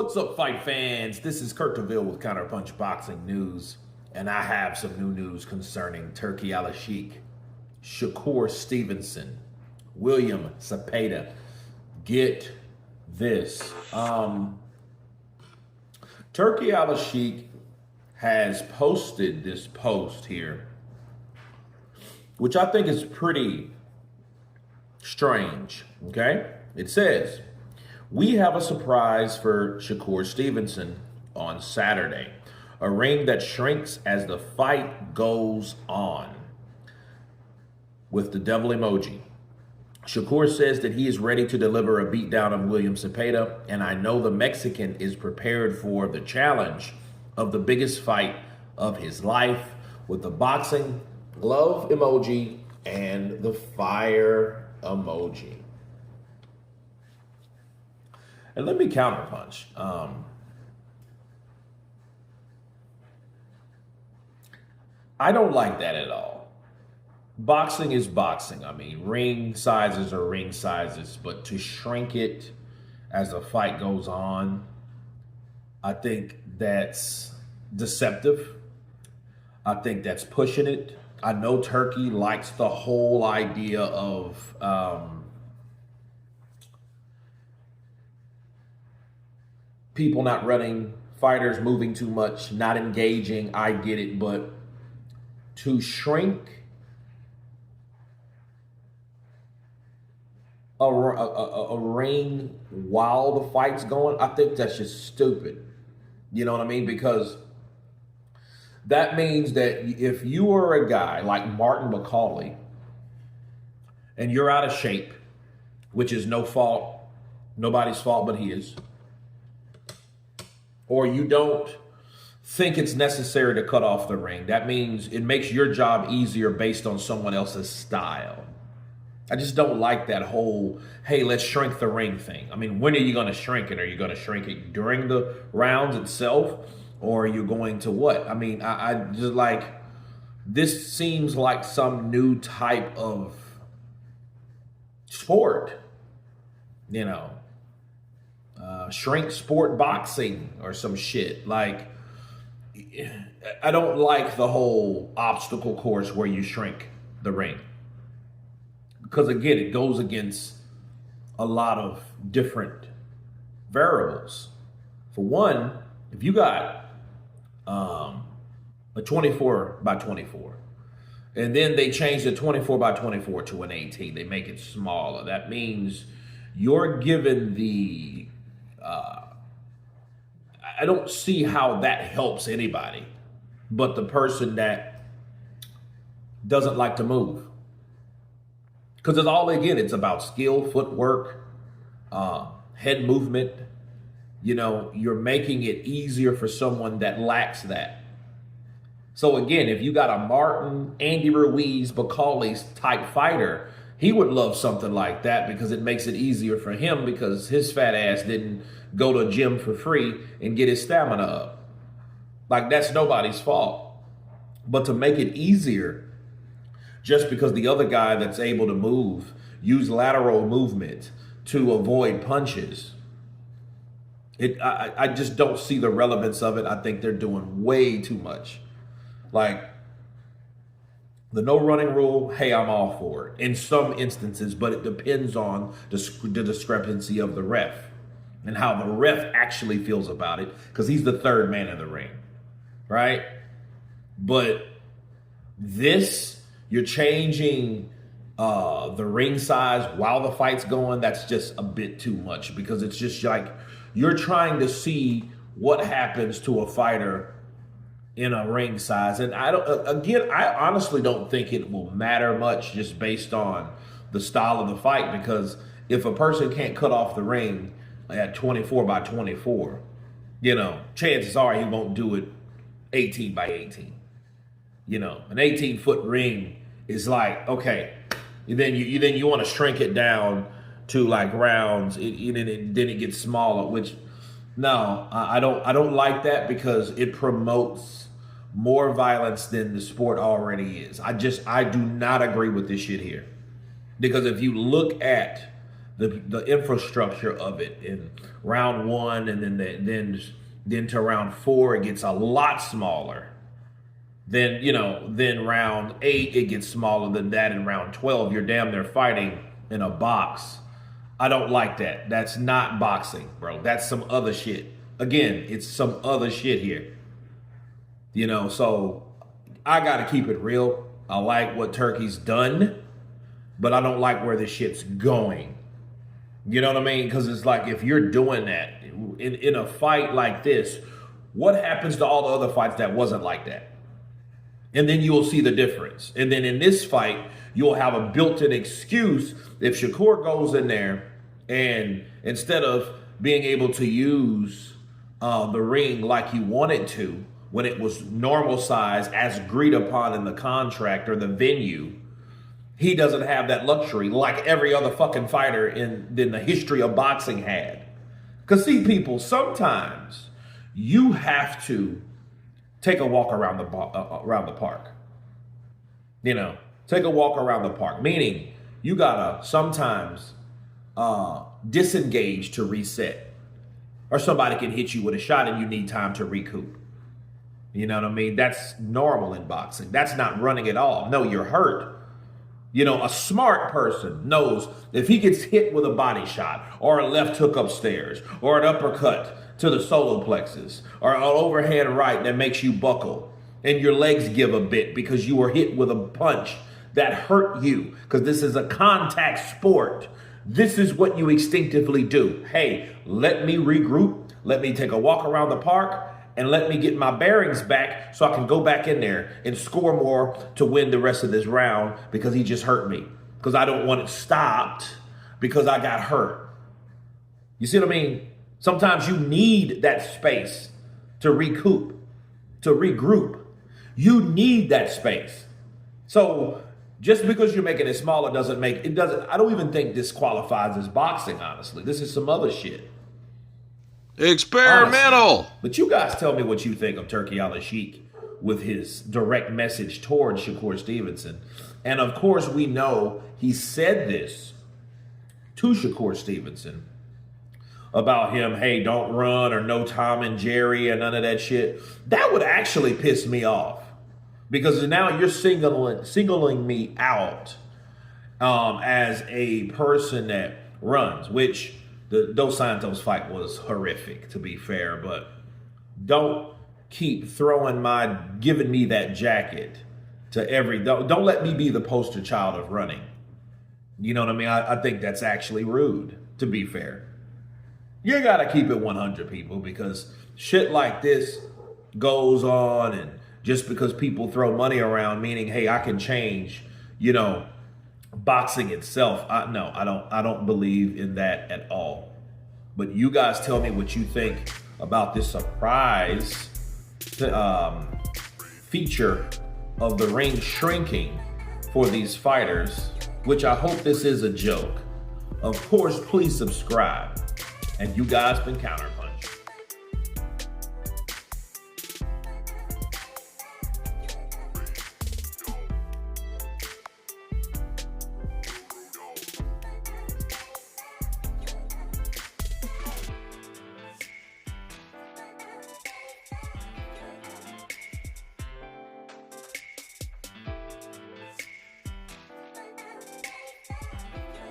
What's up, fight fans? This is Kurt DeVille with Counterpunch Boxing News, and I have some new news concerning Turki Alashikh, Shakur Stevenson, William Cepeda. Get this. Turki Alashikh has posted this post here, which I think is pretty strange, okay? It says, "We have a surprise for Shakur Stevenson on Saturday, a ring that shrinks as the fight goes on," with the devil emoji. Shakur says that he is ready to deliver a beatdown of William Cepeda, and I know the Mexican is prepared for the challenge of the biggest fight of his life, with the boxing glove emoji and the fire emoji. And let me counterpunch. I don't like that at all. Boxing is boxing. I mean, ring sizes are ring sizes, but to shrink it as the fight goes on, I think that's deceptive. I think that's pushing it. I know Turkey likes the whole idea of people not running, fighters moving too much, not engaging. I get it, but to shrink a ring while the fight's going, I think that's just stupid. You know what I mean? Because that means that if you are a guy like Martin McCauley and you're out of shape, which is no fault, nobody's fault but his, or you don't think it's necessary to cut off the ring, that means it makes your job easier based on someone else's style. I just don't like that whole, hey, let's shrink the ring thing. I mean, when are you going to shrink it? Are you going to shrink it during the rounds itself? Or are you going to what? I mean, I just like, this seems like some new type of sport, you know, shrink sport boxing or some shit. Like, I don't like the whole obstacle course where you shrink the ring. Because again, it goes against a lot of different variables. For one, if you got a 24 by 24, and then they change the 24 by 24 to an 18, they make it smaller. That means you're given the, I don't see how that helps anybody but the person that doesn't like to move. Because it's all, again, it's about skill, footwork, head movement. You know, you're making it easier for someone that lacks that. So again, if you got a Martin, Andy Ruiz, McCauley's type fighter, he would love something like that because it makes it easier for him because his fat ass didn't go to a gym for free and get his stamina up. Like, that's nobody's fault. But to make it easier, just because the other guy that's able to move, use lateral movement to avoid punches, I just don't see the relevance of it. I think they're doing way too much. Like, the no running rule, hey, I'm all for it in some instances, but it depends on the discrepancy of the ref and how the ref actually feels about it, because he's the third man in the ring, right? But this, you're changing the ring size while the fight's going, that's just a bit too much, because it's just like you're trying to see what happens to a fighter in a ring size. And I honestly don't think it will matter much just based on the style of the fight, because if a person can't cut off the ring at 24 by 24, you know, chances are he won't do it 18 by 18. You know, an 18-foot ring is like, okay, then you want to shrink it down to like rounds, then it gets smaller, which, no, I don't like that, because it promotes more violence than the sport already is. I do not agree with this shit here. Because if you look at the infrastructure of it in round 1, and then to round 4 it gets a lot smaller. Then round 8 it gets smaller than that. In round 12 you're damn near fighting in a box. I don't like that. That's not boxing, bro. That's some other shit. Again, it's some other shit here. So I gotta keep it real. I like what Turki's done, but I don't like where this shit's going. You know what I mean? Because it's like, if you're doing that in a fight like this, what happens to all the other fights that wasn't like that? And then you'll see the difference. And then in this fight, you'll have a built-in excuse if Shakur goes in there and instead of being able to use the ring like he wanted to when it was normal size as agreed upon in the contract or the venue, he doesn't have that luxury like every other fucking fighter in the history of boxing had. Because see, people, sometimes you have to take a walk around the park. Take a walk around the park. Meaning, you gotta sometimes disengage to reset. Or somebody can hit you with a shot and you need time to recoup. You know what I mean? That's normal in boxing. That's not running at all. No, you're hurt. A smart person knows if he gets hit with a body shot or a left hook upstairs or an uppercut to the solar plexus or an overhand right that makes you buckle and your legs give a bit because you were hit with a punch that hurt you, because this is a contact sport. This is what you instinctively do. Hey, let me regroup. Let me take a walk around the park and let me get my bearings back so I can go back in there and score more to win the rest of this round, because he just hurt me. Because I don't want it stopped because I got hurt. You see what I mean? Sometimes you need that space to recoup, to regroup. You need that space. So just because you're making it smaller I don't even think this qualifies as boxing, honestly. This is some other shit. Experimental. Honestly. But you guys tell me what you think of Turki Alashikh with his direct message towards Shakur Stevenson. And of course, we know he said this to Shakur Stevenson about him, hey, don't run, or no Tom and Jerry and none of that shit. That would actually piss me off, because now you're singling me out as a person that runs, which the Dos Santos fight was horrific, to be fair, but don't keep giving me that jacket to don't let me be the poster child of running. You know what I mean? I think that's actually rude, to be fair. You gotta keep it 100, people, because shit like this goes on, and just because people throw money around, meaning, hey, I can change, boxing itself. I don't believe in that at all. But you guys tell me what you think about this surprise feature of the ring shrinking for these fighters, which I hope this is a joke. Of course, please subscribe. And you guys been counterpunching.